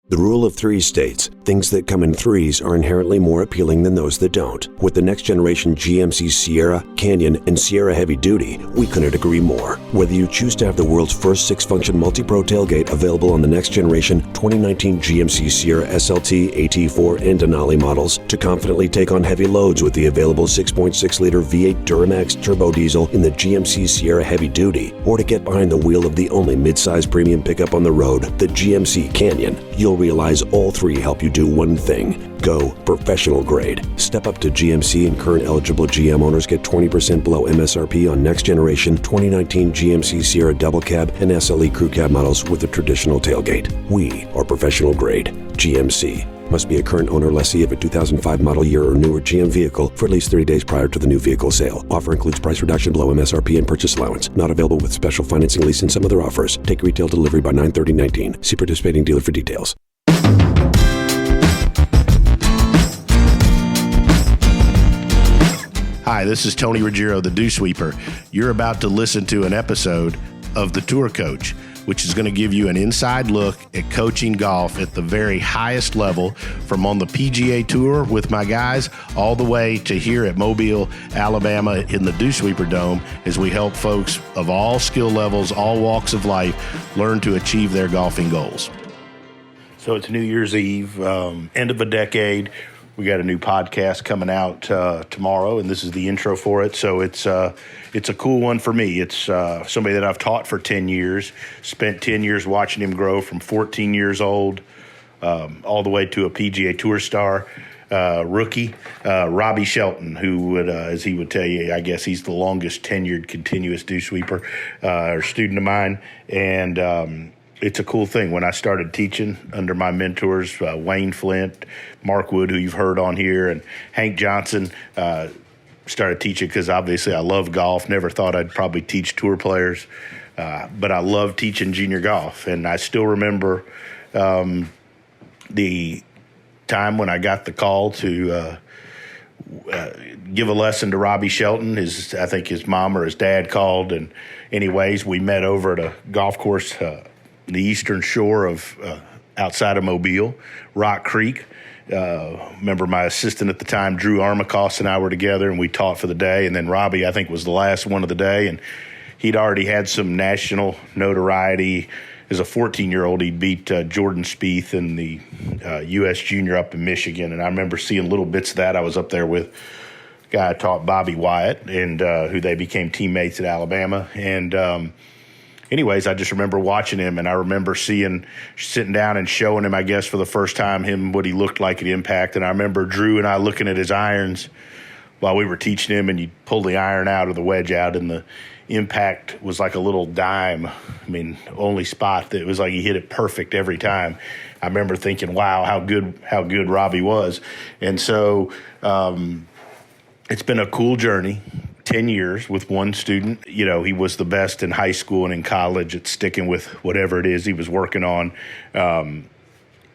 The rule of three states, things that come in threes are inherently more appealing than those that don't. With the next generation GMC Sierra, Canyon, and Sierra Heavy Duty, we couldn't agree more. Whether you choose to have the world's first 6-function multi-pro tailgate available on the next generation 2019 GMC Sierra SLT, AT4, and Denali models, to confidently take on heavy loads with the available 6.6-liter V8 Duramax turbo diesel in the GMC Sierra Heavy Duty, or to get behind the wheel of the only mid-size premium pickup on the road, the GMC Canyon, you'll realize all three help you do one thing: go professional grade. Step up to GMC, and current eligible GM owners get 20% below MSRP on next generation 2019 GMC Sierra Double Cab and SLE Crew Cab models with a traditional tailgate. We are professional grade. GMC. Must be a current owner lessee of a 2005 model year or newer GM vehicle for at least 30 days prior to the new vehicle sale. Offer includes price reduction below MSRP and purchase allowance. Not available with special financing, lease, and some other offers. Take retail delivery by 9/30/19. See participating dealer for details. Hi, this is Tony Ruggiero, the Dew Sweeper. You're about to listen to an episode of The Tour Coach, which is going to give you an inside look at coaching golf at the very highest level, from on the PGA Tour with my guys all the way to here at Mobile, Alabama in the Dew Sweeper Dome, as we help folks of all skill levels, all walks of life, learn to achieve their golfing goals. So it's New Year's Eve, end of a decade. We got a new podcast coming out tomorrow, and this is the intro for it. So it's a cool one for me. It's somebody that I've taught for 10 years, spent 10 years watching him grow from 14 years old all the way to a PGA Tour star, rookie, Robby Shelton, who would, as he would tell you, I guess he's the longest tenured continuous dew sweeper or student of mine. And it's a cool thing. When I started teaching under my mentors, Wayne Flint, Mark Wood, who you've heard on here, and Hank Johnson, started teaching because obviously I love golf. Never thought I'd probably teach tour players, but I love teaching junior golf. And I still remember the time when I got the call to give a lesson to Robby Shelton. I think his mom or his dad called, and anyways, we met over at a golf course the eastern shore of outside of Mobile, Rock Creek. Remember my assistant at the time, Drew Armacost, and I were together, and we taught for the day. And then Robby, I think, was the last one of the day, and he'd already had some national notoriety. As a 14-year-old, he beat Jordan Spieth in the U.S. Junior up in Michigan, and I remember seeing little bits of that. I was up there with a guy I taught, Bobby Wyatt, and who they became teammates at Alabama. And anyways, I just remember watching him, and I remember sitting down and showing him, I guess, for the first time, what he looked like at Impact. And I remember Drew and I looking at his irons while we were teaching him, and you pull the iron out or the wedge out, and the impact was like a little dime. I mean, only spot that it was like he hit it perfect every time. I remember thinking, wow, how good Robby was. And so it's been a cool journey. 10 years with one student. You know, he was the best in high school and in college at sticking with whatever it is he was working on.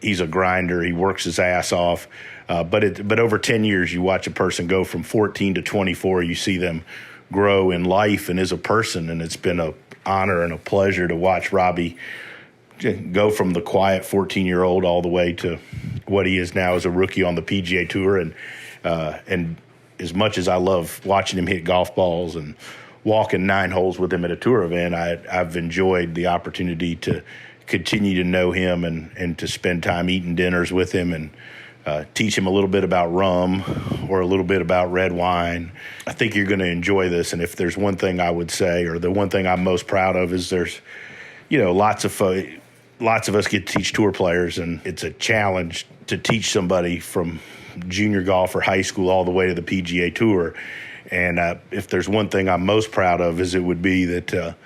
He's a grinder. He works his ass off. But over 10 years, you watch a person go from 14 to 24. You see them grow in life and as a person. And it's been an honor and a pleasure to watch Robby go from the quiet 14-year-old all the way to what he is now as a rookie on the PGA Tour. And as much as I love watching him hit golf balls and walking 9 holes with him at a tour event, I've enjoyed the opportunity to continue to know him and to spend time eating dinners with him and teach him a little bit about rum or a little bit about red wine. I think you're going to enjoy this. And if there's one thing I would say, or the one thing I'm most proud of, is there's, lots of us get to teach tour players, and it's a challenge to teach somebody from junior golf or high school all the way to the PGA Tour. And if there's one thing I'm most proud of, is it would be that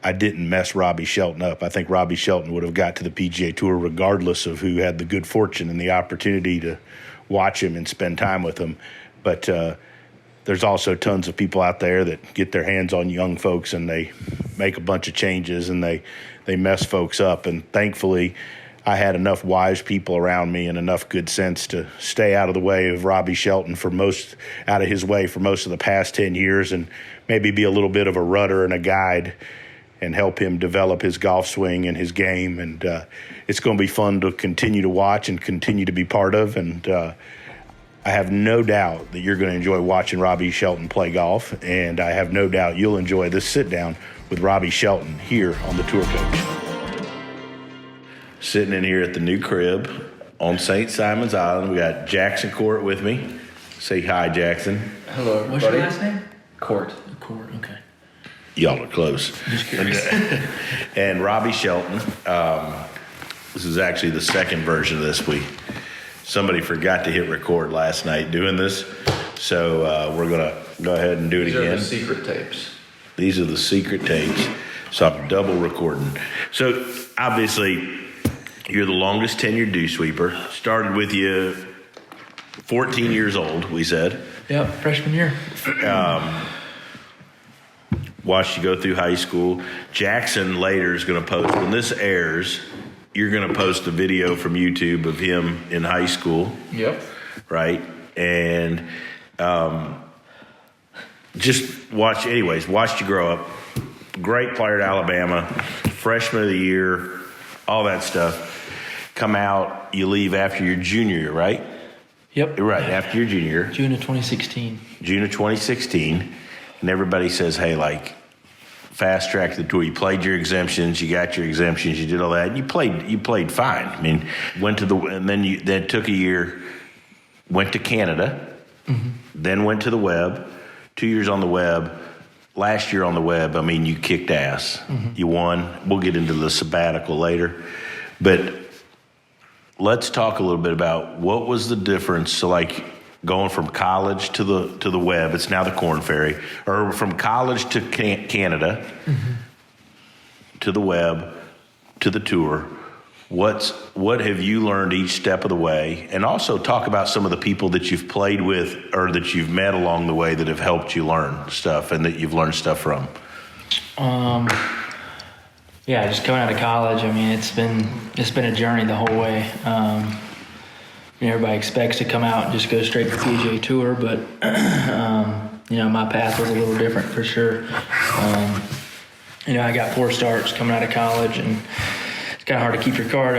I didn't mess Robby Shelton up. I think Robby Shelton would have got to the PGA Tour regardless of who had the good fortune and the opportunity to watch him and spend time with him. But there's also tons of people out there that get their hands on young folks and they make a bunch of changes and they mess folks up. And thankfully, I had enough wise people around me and enough good sense to stay out of the way of Robby Shelton out of his way for most of the past 10 years, and maybe be a little bit of a rudder and a guide and help him develop his golf swing and his game. And it's going to be fun to continue to watch and continue to be part of. And I have no doubt that you're going to enjoy watching Robby Shelton play golf, and I have no doubt you'll enjoy this sit-down with Robby Shelton here on the Tour Coach. Sitting in here at the new crib on St. Simon's Island, we got Jackson Court with me. Say hi, Jackson. Hello, everybody. What's your last name? Court. Court, okay. Y'all are close. Just curious. And Robby Shelton. This is actually the second version of this. Somebody forgot to hit record last night doing this, so we're going to go ahead and do it again. These are the secret tapes. These are the secret tapes, so I'm double recording. So obviously, you're the longest tenured dew sweeper. Started with you 14 years old, we said. Yep, freshman year. Watched you go through high school. Jackson later is going to post, when this airs, you're going to post a video from YouTube of him in high school. Yep. Right? And just watched you grow up. Great player at Alabama, freshman of the year, all that stuff. Come out, you leave after your junior year, right? Yep. Right, after your junior year. June of 2016. June of 2016. And everybody says, hey, like, fast track the tour. You played your exemptions, you got your exemptions, you did all that. You played fine. I mean, and then took a year, went to Canada, then went to the web, 2 years on the web. Last year on the web, I mean, you kicked ass. You won. We'll get into the sabbatical later. But let's talk a little bit about what was the difference. So, like, going from college to the web, it's now the Corn Ferry, or from college to Canada, to the web, to the tour. What have you learned each step of the way? And also talk about some of the people that you've played with or that you've met along the way that have helped you learn stuff and that you've learned stuff from. Yeah, just coming out of college, I mean, it's been a journey the whole way. Everybody expects to come out and just go straight to PGA Tour, but my path was a little different for sure. I got 4 starts coming out of college, and it's kind of hard to keep your card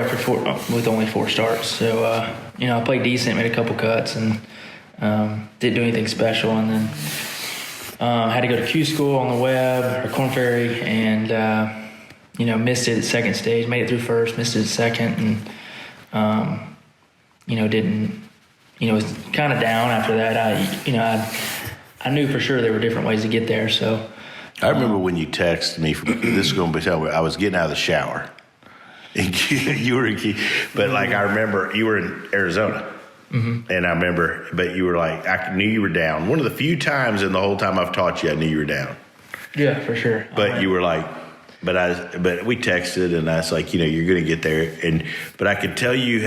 with only 4 starts. So, I played decent, made a couple cuts, and didn't do anything special. And then had to go to Q school on the web, or Corn Ferry, and missed it at second stage, made it through first, missed it at second, and was kind of down after that. I knew for sure there were different ways to get there. So I remember when you texted me, this is going to be tell me, I was getting out of the shower. You were, but like I remember you were in Arizona, and I remember, but you were like, I knew you were down. One of the few times in the whole time I've taught you, I knew you were down. Yeah, for sure. But you were like, but we texted, and I was like, you're going to get there, but I could tell you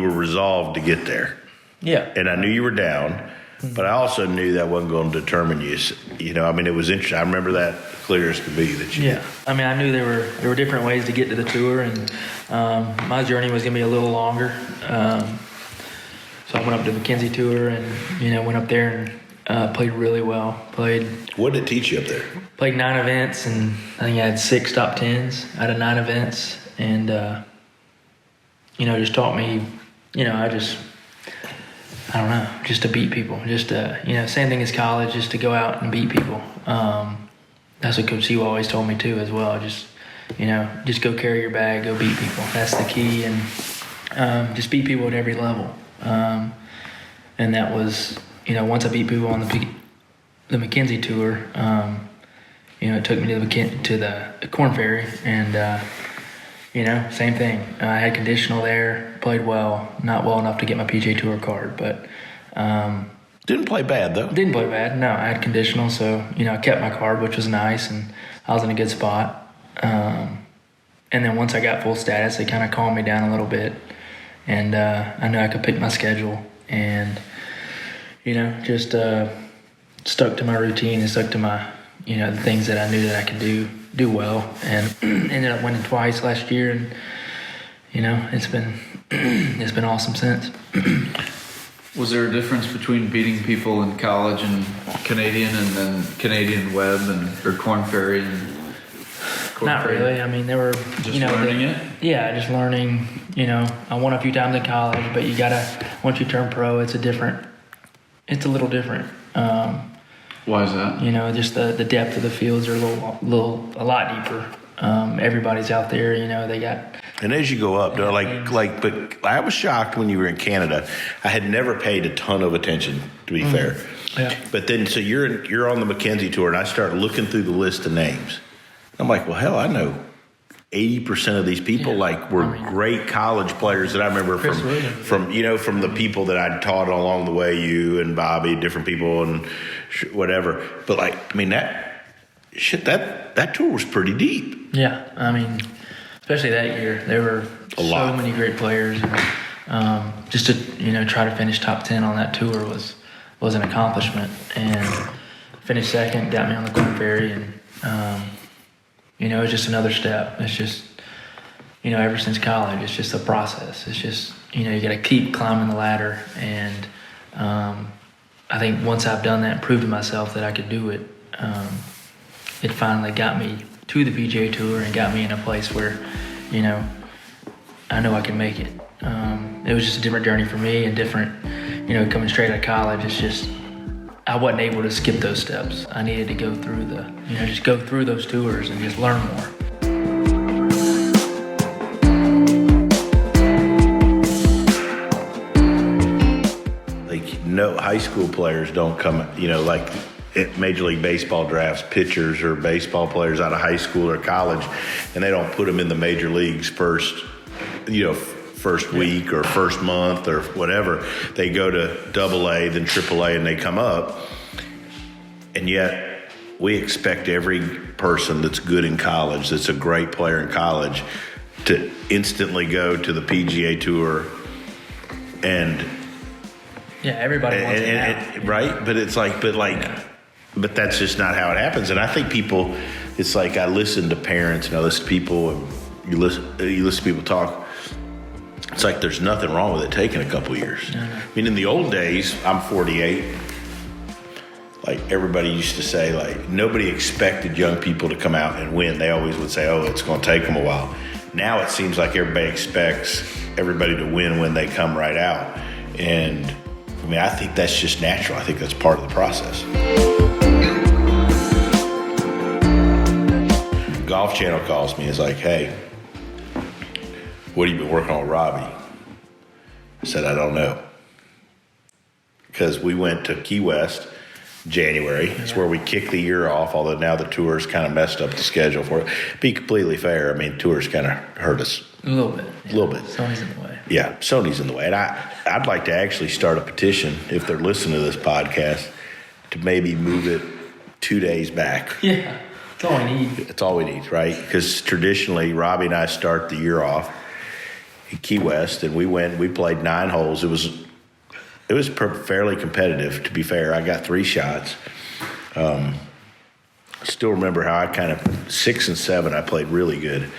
were resolved to get there. Yeah. And I knew you were down, but I also knew that wasn't going to determine you. It was interesting. I remember that clear as could be that you. Yeah. I mean, I knew there were different ways to get to the tour, and my journey was going to be a little longer. So I went up to the McKenzie Tour, and went up there and played really well. What did it teach you up there? Played 9 events, and I think I had 6 top 10s out of 9 events, and just taught me, I don't know, just to beat people, just to, same thing as college, just to go out and beat people. That's what Coach Sewell always told me too, as well. Just go carry your bag, go beat people. That's the key, and just beat people at every level. And that was, once I beat people on the McKenzie Tour, it took me to the Corn Ferry, and same thing. I had conditional there, played well, not well enough to get my PGA Tour card, but didn't play bad though. Didn't play bad. No, I had conditional, so I kept my card, which was nice, and I was in a good spot. And then once I got full status, they kind of calmed me down a little bit, and I knew I could pick my schedule, and just stuck to my routine and stuck to my the things that I knew that I could do well, and ended up winning twice last year, and it's been awesome since. Was there a difference between beating people in college and Canadian, and then Canadian Web or Corn Ferry and Not really. I mean, they were Just learning it? Yeah, just learning. I won a few times in college, but you gotta once you turn pro, it's a little different. Why is that? Just the depth of the fields are a lot deeper. Everybody's out there. They got. And as you go up, but I was shocked when you were in Canada. I had never paid a ton of attention, to be fair. Yeah. But then, so you're on the Mackenzie Tour, and I start looking through the list of names. I'm like, well, hell, I know 80% of these people were great college players that I remember from the people that I'd taught along the way, you and Bobby, different people and whatever. But that tour was pretty deep. Yeah, especially that year, there were so many great players. And, just to try to finish top 10 on that tour was an accomplishment. And finish second, got me on the Korn Ferry, and it was just another step. It's just ever since college, it's just a process. It's just you got to keep climbing the ladder, and I think once I've done that and proved to myself that I could do it, it finally got me to the PGA Tour and got me in a place where, I know I can make it. It was just a different journey for me and different, coming straight out of college. It's just, I wasn't able to skip those steps. I needed to go through just go through those tours and just learn more. No, high school players don't come, at Major League Baseball drafts, pitchers or baseball players out of high school or college, and they don't put them in the major leagues first week or first month or whatever. They go to AA, then AAA, and they come up. And yet we expect every person that's good in college, that's a great player in college, to instantly go to the PGA Tour and everybody wants it now. Right? But it's but that's just not how it happens. And I think people, it's like I listen to parents and I listen to people, and you listen to people talk. It's like there's nothing wrong with it taking a couple years. No. I mean, in the old days, I'm 48. Everybody used to say, nobody expected young people to come out and win. They always would say, oh, it's going to take them a while. Now it seems like everybody expects everybody to win when they come right out. And I think that's just natural. I think that's part of the process. Golf Channel calls me. It's like, hey, what have you been working on with Robby? I said, I don't know. Because we went to Key West January. It's where we kicked the year off, although now the tour's kind of messed up the schedule for it. Be completely fair, tour's kind of hurt us. A little bit. A little bit. Sony's in the way. Yeah, Sony's in the way. And I'd like to actually start a petition, if they're listening to this podcast, to maybe move it 2 days back. Yeah, that's all we need. That's all we need, right? Because traditionally, Robby and I start the year off in Key West, and we played 9 holes. It was fairly competitive, to be fair. I got 3 shots. I still remember how I 6 and 7, I played really good.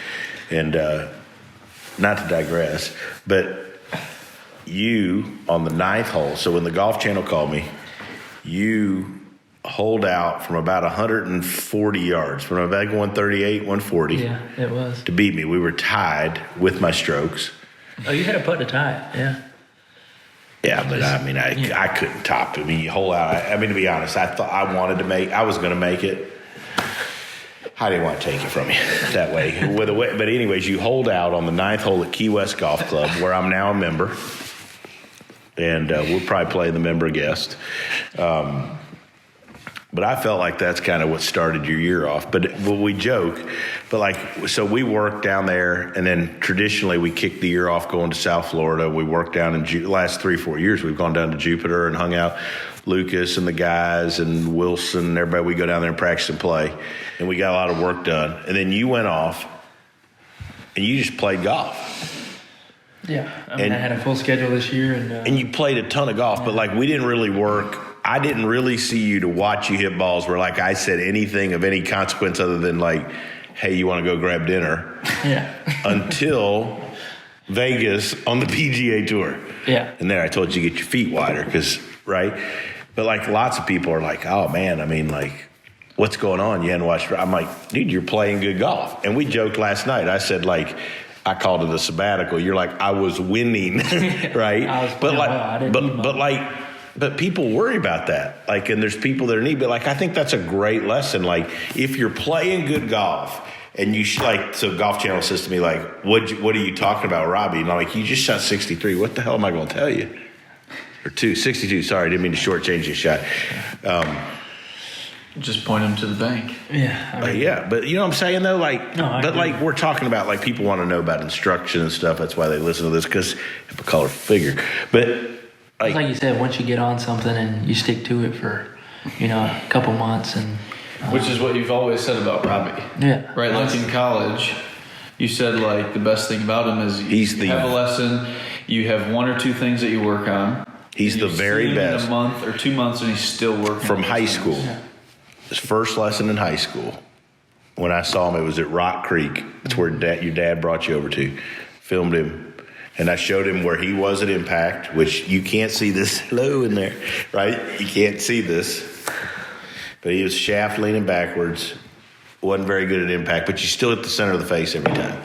And not to digress, but you, on the 9th hole, so when the Golf Channel called me, you holed out from about 140 yards, from about 138, 140. Yeah, it was. To beat me. We were tied with my strokes. Oh, you had a putt to tie it, yeah. Yeah, but I couldn't top it. You hole out. To be honest, I thought I was going to make it. I didn't want to take it from you that way. But anyways, you hold out on the 9th hole at Key West Golf Club, where I'm now a member. And we'll probably play the member guest. But I felt like that's kind of what started your year off. But we joke. But so we worked down there, and then traditionally we kicked the year off going to South Florida. We worked down in last 3-4 years. We've gone down to Jupiter and hung out. Lucas and the guys and Wilson and everybody, we go down there and practice and play. And we got a lot of work done. And then you went off and you just played golf. Yeah. I had a full schedule this year. And you played a ton of golf, but we didn't really work. I didn't really see you to watch you hit balls where I said anything of any consequence other than hey, you want to go grab dinner? Yeah. Until Vegas on the PGA Tour. Yeah. And there I told you to get your feet wider right? But lots of people are oh man, what's going on? You hadn't watched. I'm like, dude, you're playing good golf. And we joked last night. I said, like, I called it a sabbatical. You're like, I was winning, right? I was playing well. I didn't need much. But people worry about that. Like, and there's people that are neat. But like, I think that's a great lesson. Like, if you're playing good golf, and you so Golf Channel says to me, like, what are you talking about, Robby? And I'm like, you just shot 63. What the hell am I going to tell you? Or 62. Sorry, I didn't mean to shortchange your shot. Just point them to the bank. Yeah. Yeah, but you know what I'm saying, though? Like, no, but like, we're talking about, like, people want to know about instruction and stuff. That's why they listen to this, because I'm a color figure. But like you said, once you get on something and you stick to it for, a couple months and which is what you've always said about Robby. Yeah. Right? Like in college, you said, like, the best thing about him is you have a lesson, you have one or two things that you work on. He's the very best. In a month or 2 months, and he's still working. From high school. Yeah. His first lesson in high school, when I saw him, it was at Rock Creek. That's where your dad brought you over to. Filmed him. And I showed him where he was at impact, which you can't see this low in there, right? You can't see this. But he was shaft leaning backwards. Wasn't very good at impact, but you still hit the center of the face every time.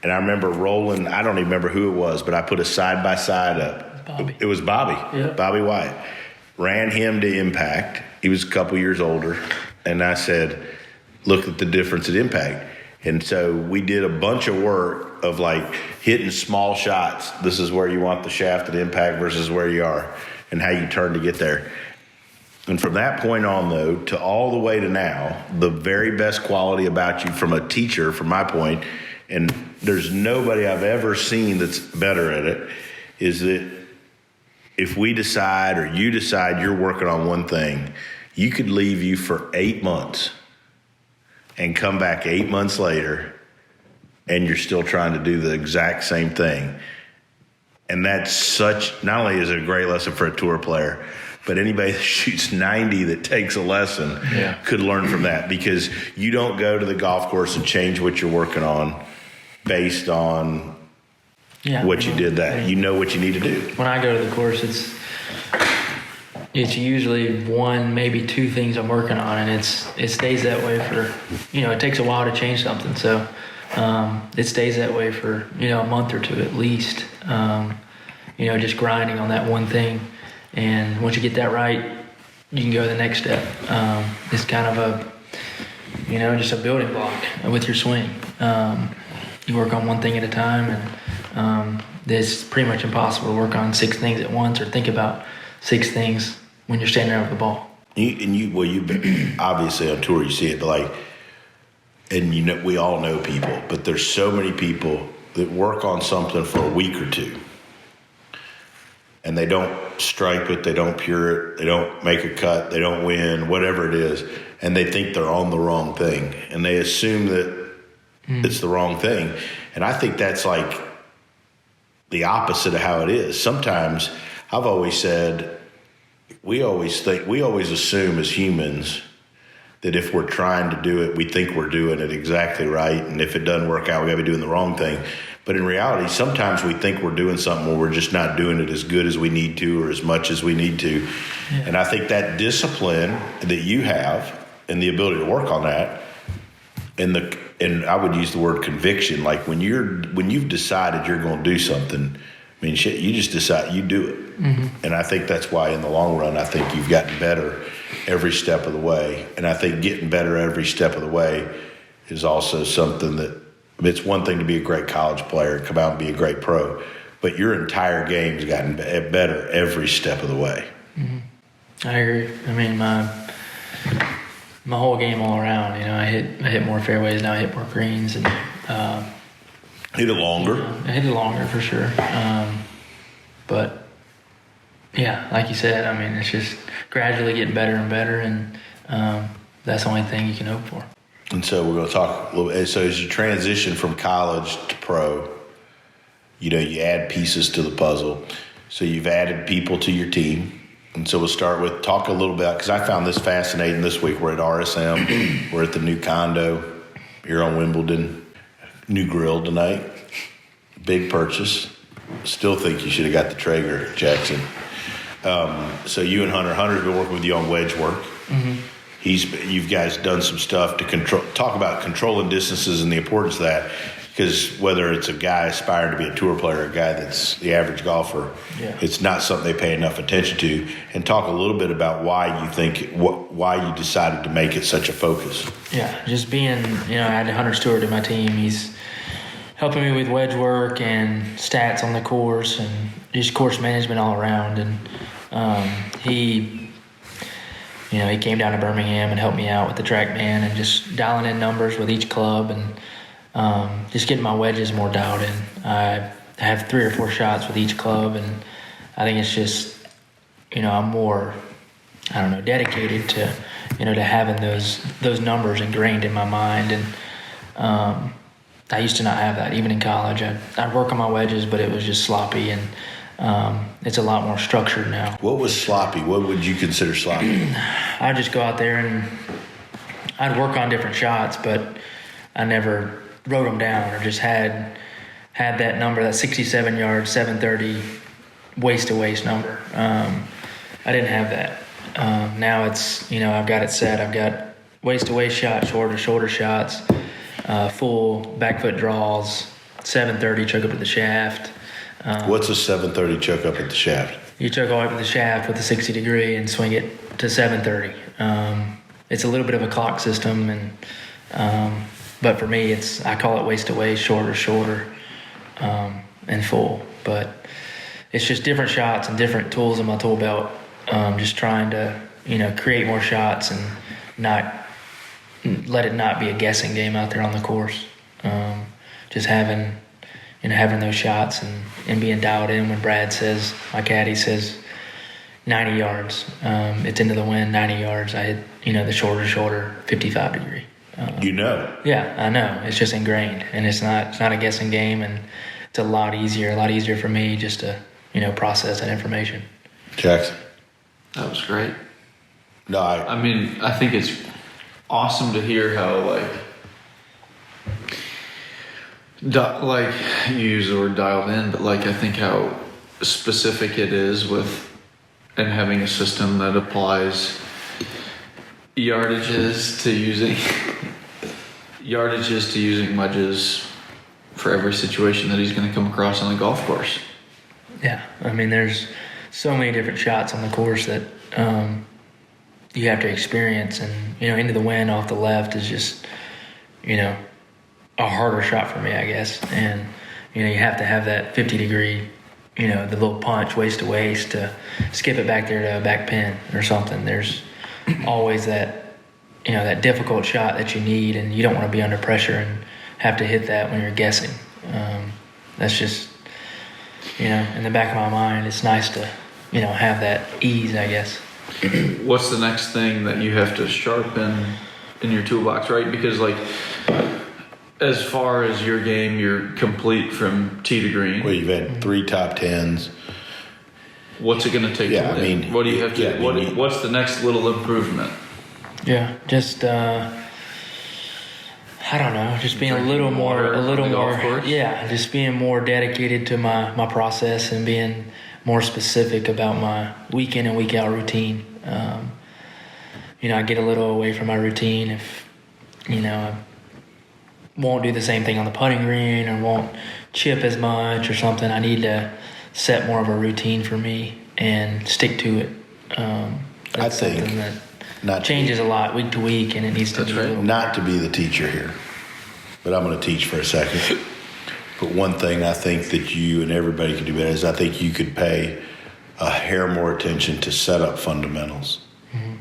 And I remember rolling, I don't even remember who it was, but I put a side-by-side up. Bobby. It was Bobby. Yep. Bobby Wyatt. Ran him to impact. He was a couple years older. And I said, look at the difference at impact. And so we did a bunch of work of, like, hitting small shots. This is where you want the shaft at impact versus where you are and how you turn to get there. And from that point on, though, to all the way to now, the very best quality about you from a teacher, from my point, and there's nobody I've ever seen that's better at it, is that if we decide or you decide you're working on one thing, you could leave you for 8 months and come back 8 months later and you're still trying to do the exact same thing. And that's not only is it a great lesson for a tour player, but anybody that shoots 90 that takes a lesson could learn from that, because you don't go to the golf course and change what you're working on based on what you did that. You know what you need to do. When I go to the course, it's usually one, maybe two things I'm working on, and it stays that way for, it takes a while to change something. So it stays that way for, a month or two at least, just grinding on that one thing. And once you get that right, you can go to the next step. It's kind of just a building block with your swing. You work on one thing at a time, and it's pretty much impossible to work on 6 things at once or think about 6 things when you're standing there with the ball. You've been, obviously on tour, you see it, but we all know people, but there's so many people that work on something for a week or two, and they don't stripe it, they don't pure it, they don't make a cut, they don't win, whatever it is, and they think they're on the wrong thing, and they assume that it's the wrong thing. And I think that's like the opposite of how it is. Sometimes I've always said, we always assume as humans that if we're trying to do it, we think we're doing it exactly right, and if it doesn't work out, we got to be doing the wrong thing. But in reality, sometimes we think we're doing something where we're just not doing it as good as we need to or as much as we need to. Yeah. And I think that discipline that you have and the ability to work on that, and I would use the word conviction, like when you've decided you're going to do something, I mean, shit, you just decide, you do it. Mm-hmm. And I think that's why in the long run, I think you've gotten better every step of the way. And I think getting better every step of the way is also something that, it's one thing to be a great college player and come out and be a great pro, but your entire game's gotten better every step of the way. Mm-hmm. I agree. I mean, my whole game all around, I hit more fairways now, I hit more greens, and hit it longer. I hit it longer for sure. But yeah, like you said, I mean, it's just gradually getting better and better, and that's the only thing you can hope for. And so we're going to talk a little bit. So as you transition from college to pro, you add pieces to the puzzle. So you've added people to your team. And so we'll start with, talk a little bit, because I found this fascinating this week. We're at RSM. We're at the new condo here on Wimbledon. New grill tonight. Big purchase. Still think you should have got the Traeger, Jackson. So you and Hunter's been working with you on wedge work. Mm-hmm. you guys done some stuff to talk about controlling distances and the importance of that. Because whether it's a guy aspiring to be a tour player, or a guy that's the average golfer, it's not something they pay enough attention to. And talk a little bit about why you think, why you decided to make it such a focus. Yeah, just being, I had Hunter Stewart in my team. He's helping me with wedge work and stats on the course and just course management all around. And he came down to Birmingham and helped me out with the TrackMan and just dialing in numbers with each club and just getting my wedges more dialed in. I have 3 or 4 shots with each club, and I think it's just, I'm more, dedicated to, to having those numbers ingrained in my mind. And I used to not have that. Even in college, I'd work on my wedges, but it was just sloppy, and it's a lot more structured now. What was sloppy? What would you consider sloppy? I'd just go out there and I'd work on different shots, but I never wrote them down or just had that number, that 67 yard, 730 waist to waist number. I didn't have that. Now it's, I've got it set. I've got waist to waist shots, shoulder to shoulder shots, full back foot draws, 730 choke up at the shaft. What's a 730 choke up at the shaft? You choke all up at the shaft with a 60 degree and swing it to 730. It's a little bit of a clock system, and but for me, I call it waist to waist, shoulder to shoulder, and full. But it's just different shots and different tools in my tool belt. Just trying to, create more shots and not let it not be a guessing game out there on the course. Just having those shots and being dialed in when Brad says, my caddy says, 90 yards. It's into the wind, 90 yards. I hit, the shoulder to shoulder, 55 degree. Yeah, I know. It's just ingrained, and it's not a guessing game, and it's a lot easier for me just to, process that information. Jackson? That was great. No, I think it's awesome to hear how, you use the word dialed in, but, I think how specific it is and having a system that applies yardages to using wedges for every situation that he's going to come across on the golf course. Yeah, there's so many different shots on the course that you have to experience, and into the wind off the left is just a harder shot for me, I guess. And you have to have that 50 degree, the little punch waist to waist to skip it back there to a back pin or something. There's always that that difficult shot that you need, and you don't want to be under pressure and have to hit that when you're guessing. That's just, in the back of my mind, it's nice to, have that ease, I guess. What's the next thing that you have to sharpen in your toolbox, right? Because, as far as your game, you're complete from tee to green. Well, you've had 3 top 10s. What's it going to take to win? What do you have to? What's the next little improvement? Yeah, just I don't know, just being a little more, just being more dedicated to my process and being more specific about my week in and week out routine. I get a little away from my routine if I won't do the same thing on the putting green or won't chip as much or something. I need to set more of a routine for me and stick to it. That's something that changes a lot week to week, and it needs to be not to be the teacher here, but I'm going to teach for a second. But one thing I think that you and everybody could do better is I think you could pay a hair more attention to setup fundamentals. Mm-hmm.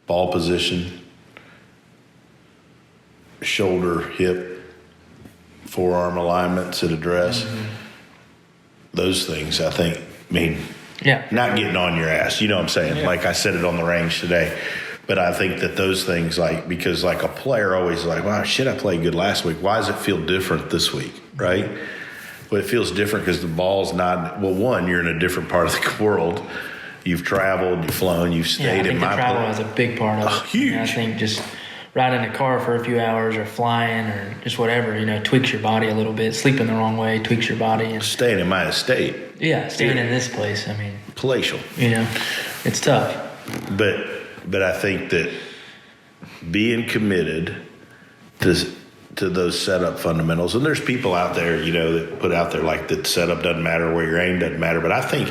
Ball position, shoulder, hip, forearm alignments at address. Mm-hmm. Those things, I think, not getting on your ass. You know what I'm saying? Yeah. Like I said it on the range today. But I think that those things, because a player always wow, shit, I played good last week. Why does it feel different this week, right? Well, it feels different because the ball's not, one, you're in a different part of the world. You've traveled, you've flown, you've stayed in my place. Travel is a big part of it. Huge. I think just riding in a car for a few hours or flying or just whatever, tweaks your body a little bit. Sleeping the wrong way tweaks your body. And staying in my estate. Yeah, staying in this place, palatial. It's tough. But I think that being committed to those setup fundamentals. And there's people out there, that put out there like that setup doesn't matter, where your aim doesn't matter. But I think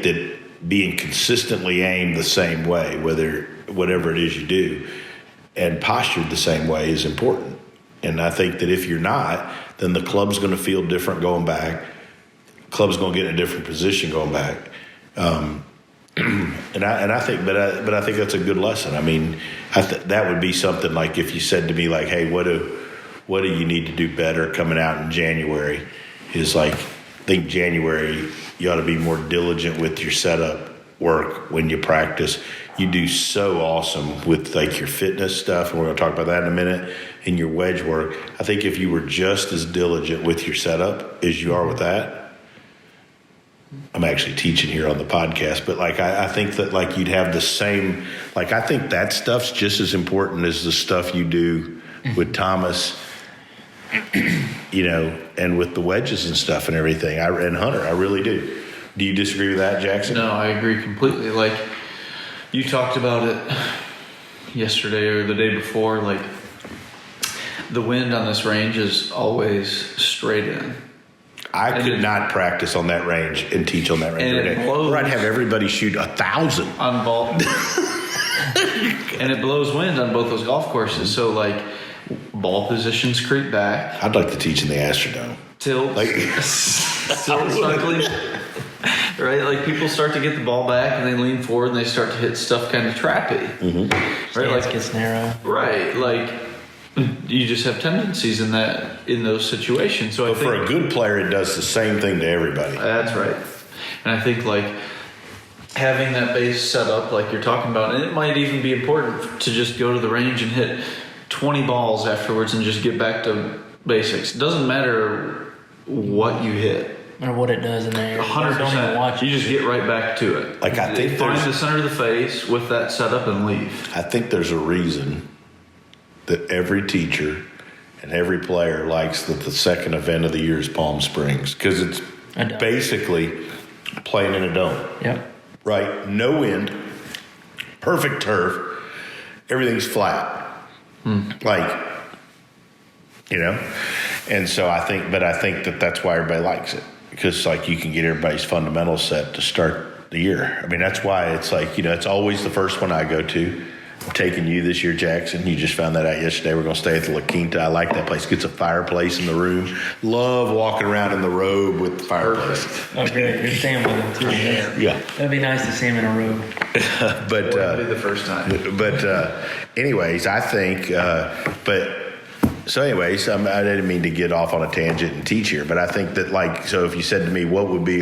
that being consistently aimed the same way, whatever it is you do, and postured the same way is important. And I think that if you're not, then the club's going to feel different going back. Club's going to get in a different position going back. And I think that's a good lesson. I mean, that would be something like if you said to me like, hey, what do you need to do better coming out in January? Is like, I think January you ought to be more diligent with your setup work when you practice. You do so awesome with like your fitness stuff, and we're going to talk about that in a minute, and your wedge work. I think if you were just as diligent with your setup as you are with that, I'm actually teaching here on the podcast, but like I think that like you'd have the same, like I think that stuff's just as important as the stuff you do with Thomas, and with the wedges and stuff and everything. And Hunter, I really do. Do you disagree with that, Jackson? No, I agree completely. Like you talked about it yesterday or the day before, like the wind on this range is always straight in. I could not practice on that range and teach on that range every day. Or I'd have everybody shoot 1,000 on ball. And it blows wind on both those golf courses. So like ball positions creep back. I'd like to teach in the Astrodome. Tilt. Right? Like people start to get the ball back and they lean forward and they start to hit stuff kind of trappy. Mm-hmm. Right? Like gets narrow. Right. Like you just have tendencies in those situations. So but for a good player, it does the same thing to everybody. That's right. And I think like having that base set up like you're talking about, and it might even be important to just go to the range and hit 20 balls afterwards and just get back to basics. It doesn't matter what you hit. Or what it does in there. 100%. Don't even watch it. You just get right back to it. Like I think find the center of the face with that setup and leave. I think there's a reason that every teacher and every player likes that the second event of the year is Palm Springs, because it's basically playing in a dome. Yep. Right? No wind, perfect turf, everything's flat. Like, and so I think that that's why everybody likes it, because like you can get everybody's fundamentals set to start the year. I mean, that's why it's like, it's always the first one I go to. I'm taking you this year, Jackson. You just found that out yesterday. We're going to stay at the La Quinta. I like that place. Gets a fireplace in the room. Love walking around in the robe with the fireplace. Oh, great. You're staying with him, too. Yeah. That'd be nice to see him in a robe. But that'd be the first time. But anyways, I think I didn't mean to get off on a tangent and teach here, but I think that like, so if you said to me, what would be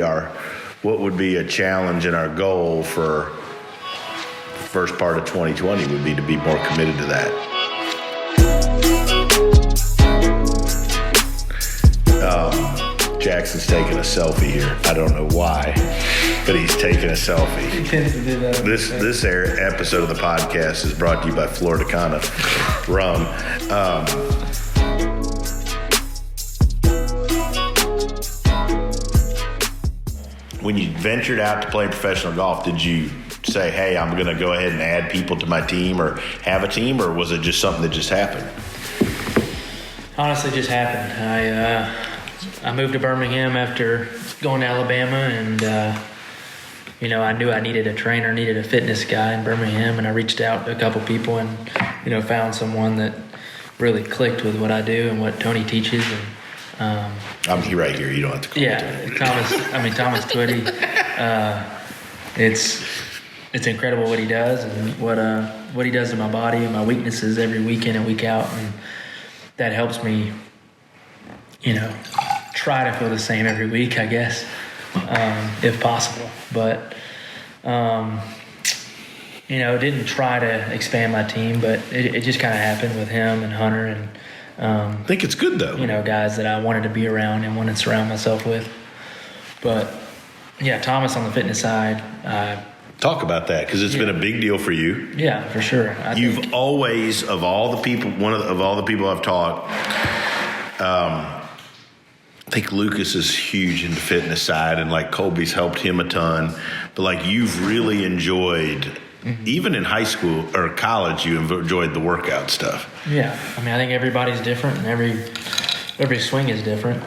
a challenge and our goal for first part of 2020 would be to be more committed to that. Jackson's taking a selfie here. I don't know why, but he's taking a selfie. He tends to do that. This episode of the podcast is brought to you by Florida Cana Rum. When you ventured out to play professional golf, did you say, hey, I'm going to go ahead and add people to my team or have a team, or was it just something that just happened? Honestly, just happened. I moved to Birmingham after going to Alabama, and I knew I needed a trainer, needed a fitness guy in Birmingham, and I reached out to a couple people and found someone that really clicked with what I do and what Tony teaches. And I'm right here. You don't have to call me Thomas Twitty. It's incredible what he does and what he does to my body and my weaknesses every week in and week out, and that helps me, try to feel the same every week, I guess, if possible. But didn't try to expand my team, but it just kind of happened with him and Hunter and I think it's good though. Guys that I wanted to be around and wanted to surround myself with. But yeah, Thomas on the fitness side. Talk about that, because it's been a big deal for you. Yeah, for sure. You've always, of all the people, of all the people I've taught, I think Lucas is huge in the fitness side, and like Colby's helped him a ton. But like you've really enjoyed even in high school or college, you enjoyed the workout stuff. Yeah, I mean, I think everybody's different, and every swing is different.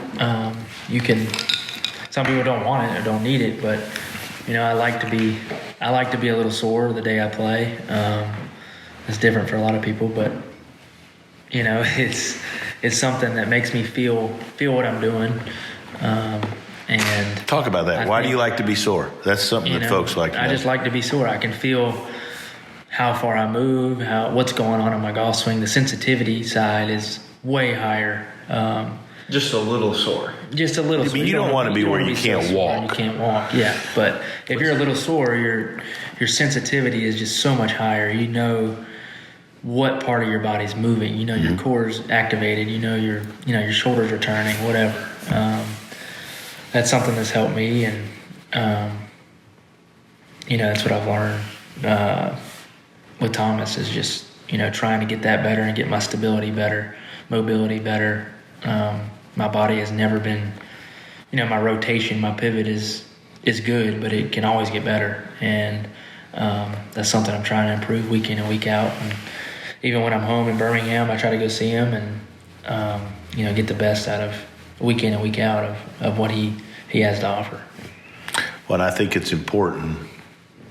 Some people don't want it or don't need it, but I like to be a little sore the day I play. It's different for a lot of people, but it's something that makes me feel what I'm doing. And talk about that. Why do you like to be sore? That's something that folks like to know. I just like to be sore. I can feel how far I move, what's going on in my golf swing. The sensitivity side is way higher. Just a little sore. Just a little sore. You don't want to be where you can't walk. You can't walk, yeah. But if you're a little sore, your sensitivity is just so much higher. You know what part of your body's moving. Your core's activated. Your shoulders are turning, whatever. That's something that's helped me, and that's what I've learned with Thomas is just trying to get that better and get my stability better, mobility better. My body has never been, my rotation, my pivot is good, but it can always get better, and that's something I'm trying to improve week in and week out. And even when I'm home in Birmingham, I try to go see him and get the best out of week in and week out of what he has to offer. Well, and I think it's important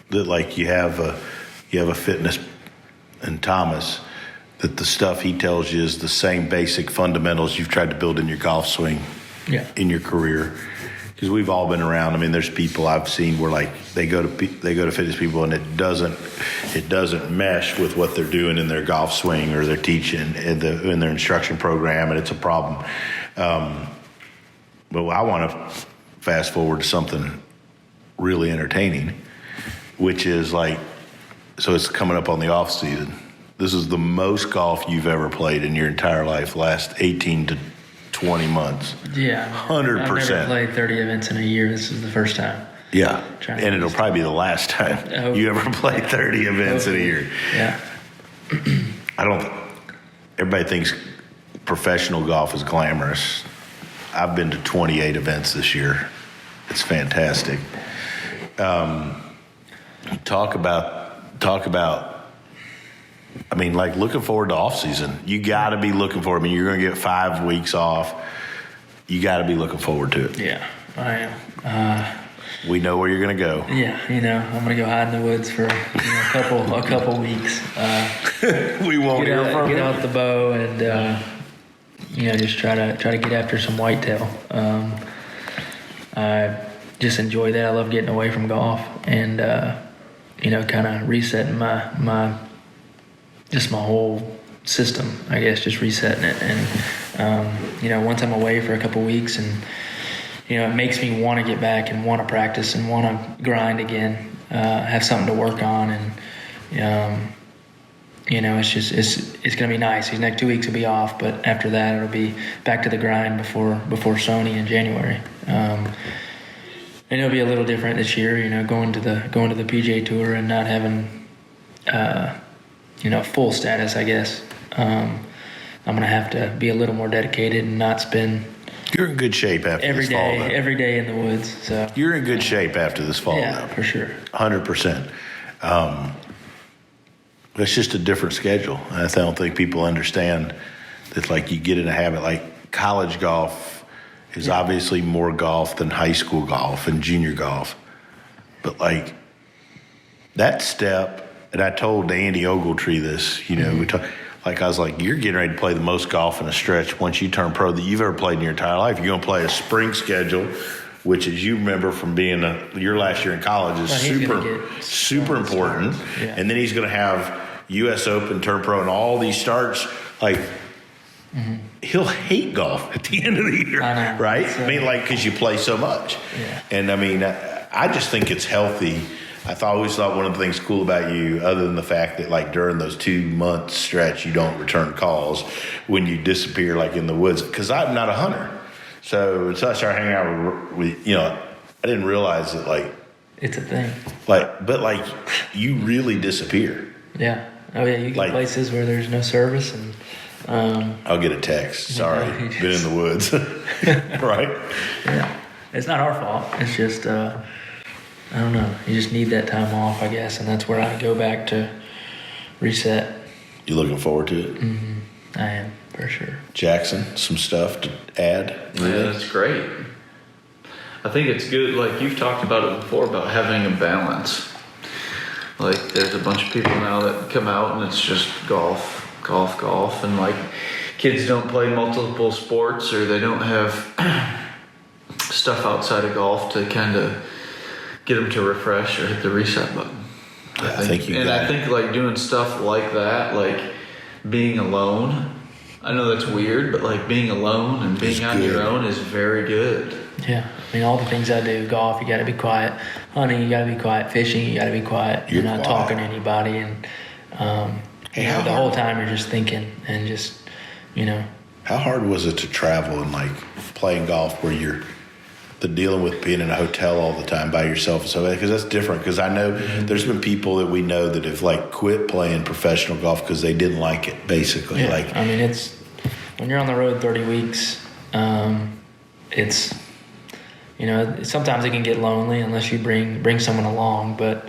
that you have a fitness in Thomas, that the stuff he tells you is the same basic fundamentals you've tried to build in your golf swing in your career. Because we've all been around. I mean, there's people I've seen where they go to fitness people and it doesn't mesh with what they're doing in their golf swing or their teaching in their instruction program, and it's a problem. But I want to fast forward to something really entertaining, which is so it's coming up on the off season. This is the most golf you've ever played in your entire life, last 18 to 20 months. Yeah. 100%. I've never played 30 events in a year. This is the first time. Yeah. And it'll probably be the last time you ever play 30 events in a year. Yeah. Everybody thinks professional golf is glamorous. I've been to 28 events this year. It's fantastic. Talk about. I mean, looking forward to off season. You got to be looking forward. I mean, you're going to get 5 weeks off. You got to be looking forward to it. Yeah, I am. We know where you're going to go. Yeah, I'm going to go hide in the woods for a couple weeks. We won't hear from you. Get out the bow and just try to get after some whitetail. I just enjoy that. I love getting away from golf and kind of resetting my whole system, I guess, just resetting it. And, once I'm away for a couple weeks and, it makes me want to get back and want to practice and want to grind again, have something to work on. And, it's going to be nice. These next 2 weeks will be off, but after that, it'll be back to the grind before Sony in January. And it'll be a little different this year, going to the PGA Tour and not having, full status, I guess. I'm going to have to be a little more dedicated and not spend. You're in good shape after this fall, though. Every day in the woods. So you're in good shape after this fall, yeah, though. For sure. 100%. It's just a different schedule. I don't think people understand that, you get in a habit. College golf is obviously more golf than high school golf and junior golf. But, that step, and I told Andy Ogletree this, we talked. I was like, you're getting ready to play the most golf in a stretch once you turn pro that you've ever played in your entire life. You're going to play a spring schedule, which, as you remember from being your last year in college, is super important. Yeah. And then he's going to have U.S. Open, turn pro, and all these starts. He'll hate golf at the end of the year, right? Because you play so much. Yeah. And, I just think it's healthy. I always thought one of the things cool about you, other than the fact that during those 2 months stretch, you don't return calls when you disappear in the woods. Because I'm not a hunter, so until I started hanging out with I didn't realize that it's a thing. But you really disappear. Yeah. Oh yeah. You get places where there's no service and. I'll get a text. Sorry, been in the woods. Right. Yeah. It's not our fault. It's just. I don't know. You just need that time off, I guess, and that's where I go back to reset. You looking forward to it? Mm-hmm. I am, for sure. Jackson, some stuff to add? Yeah, that's great. I think it's good, like you've talked about it before, about having a balance. Like there's a bunch of people now that come out and it's just golf, and like kids don't play multiple sports or they don't have stuff outside of golf to kind of get them to refresh or hit the reset button. I think like doing stuff like that, like being alone, I know that's weird, but like being alone and being on your own is very good. Yeah, I mean all the things I do, golf, you got to be quiet. Hunting, you got to be quiet. Fishing, you got to be quiet. You're not talking to anybody, and the whole time you're just thinking and just, How hard was it to travel and like playing golf where you're dealing with being in a hotel all the time by yourself and so, because that's different. Because I know there's been people that we know that have like quit playing professional golf because they didn't like it. Basically, yeah. like I mean, it's when you're on the road 30 weeks, it's sometimes it can get lonely unless you bring someone along, but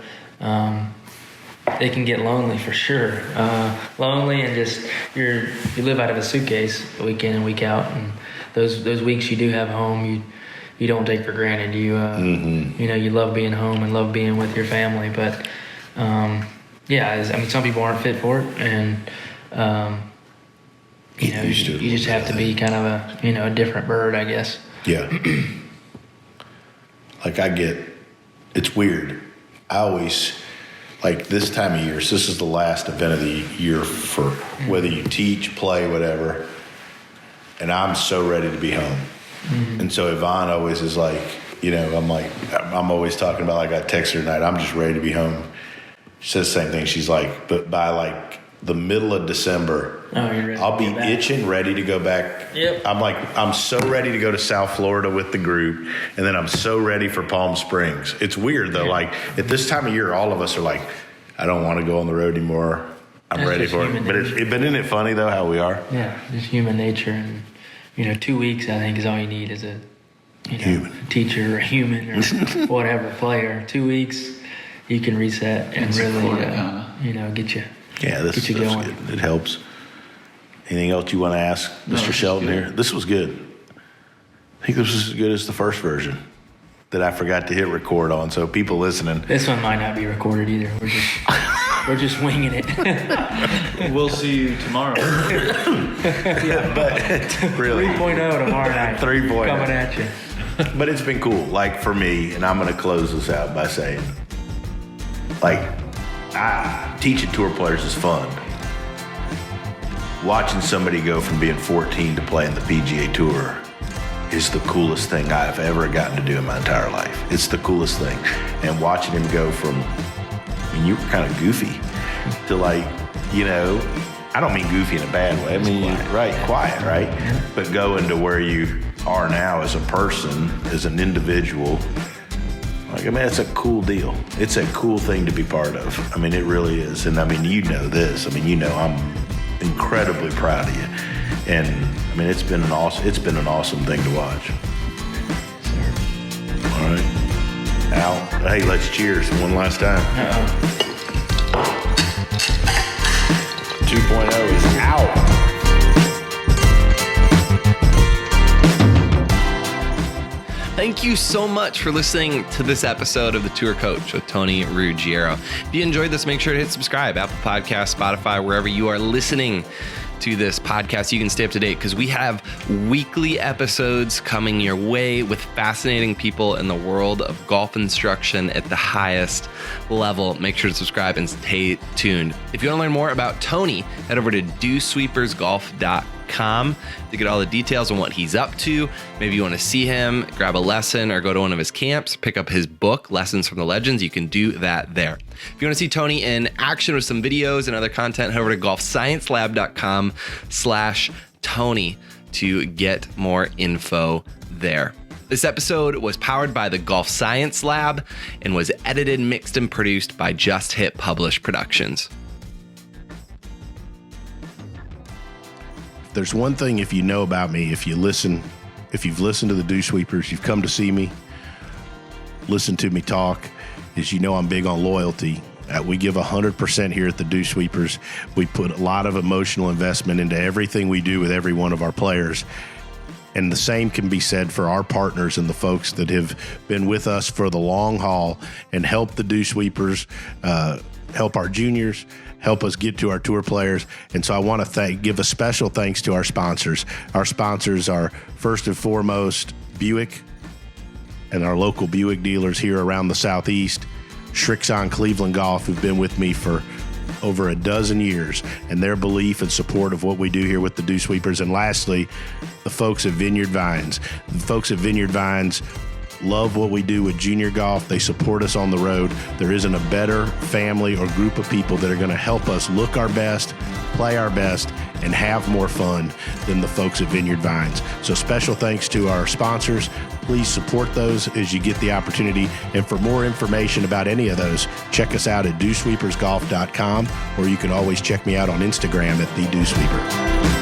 it can get lonely for sure. Lonely and just you live out of a suitcase week in and week out, and those weeks you do have home, you don't take for granted. You you love being home and love being with your family, but some people aren't fit for it, and you just have to be kind of a different bird, I guess. Yeah. Like it's weird. I always, like this time of year, so this is the last event of the year for whether you teach, play, whatever, and I'm so ready to be home. Mm-hmm. And so Yvonne always is like, I'm always talking about, like I text her tonight, I'm just ready to be home. She says the same thing. She's like, but by like the middle of December, I'll be itching, ready to go back. Yep. I'm so ready to go to South Florida with the group, and then I'm so ready for Palm Springs. It's weird though. Yeah. Like at this time of year, all of us are like, I don't want to go on the road anymore. I'm ready for it. But isn't it funny though how we are? Yeah, just human nature, and 2 weeks I think is all you need as a teacher or human or whatever player. 2 weeks you can reset and really get you. Yeah, that's going. Good. It helps. Anything else you want to ask Mr. Shelton here? This was good. I think this was as good as the first version that I forgot to hit record on. So people listening, this one might not be recorded either. We're just winging it. We'll see you tomorrow. But really 3.0 tomorrow night. 3.0 coming at you. But it's been cool, like for me, and I'm going to close this out by saying, like, teaching tour players is fun. Watching somebody go from being 14 to playing the PGA Tour is the coolest thing I've ever gotten to do in my entire life. It's the coolest thing. And watching him go from, you were kind of goofy to like, I don't mean goofy in a bad way. I mean, quiet, right? Yeah. But going to where you are now as a person, as an individual, it's a cool deal. It's a cool thing to be part of. It really is. And this. I'm incredibly proud of you. And it's been an awesome thing to watch. All right. Al, hey, let's cheers one last time. 2.0 is out. Thank you so much for listening to this episode of The Tour Coach with Tony Ruggiero. If you enjoyed this, make sure to hit subscribe, Apple Podcasts, Spotify, wherever you are listening to this podcast. You can stay up to date because we have weekly episodes coming your way with fascinating people in the world of golf instruction at the highest level. Make sure to subscribe and stay tuned. If you want to learn more about Tony, head over to dewsweepersgolf.com to get all the details on what he's up to. Maybe you want to see him, grab a lesson, or go to one of his camps, pick up his book, Lessons from the Legends. You can do that there. If you want to see Tony in action with some videos and other content, head over to golfsciencelab.com/Tony to get more info there. This episode was powered by the Golf Science Lab and was edited, mixed, and produced by Just Hit Publish Productions. There's one thing, if you know about me, if you've listened to the Dew Sweepers, you've come to see me, listen to me talk is I'm big on loyalty. We give 100% here at the Dew Sweepers. We put a lot of emotional investment into everything we do with every one of our players. And the same can be said for our partners and the folks that have been with us for the long haul and help the Dew Sweepers, help our juniors, help us get to our tour players. And so I want to give a special thanks to our sponsors. Our sponsors are first and foremost Buick and our local Buick dealers here around the Southeast, Shrixon Cleveland Golf, who've been with me for over a dozen years, and their belief and support of what we do here with the Dew Sweepers. And lastly, the folks at Vineyard Vines. The folks at Vineyard Vines love what we do with junior golf. They support us on the road. There isn't a better family or group of people that are going to help us look our best, play our best, and have more fun than the folks at Vineyard Vines. So special thanks to our sponsors. Please support those as you get the opportunity. And for more information about any of those, check us out at dewsweepersgolf.com, or you can always check me out on Instagram at @thedewsweeper.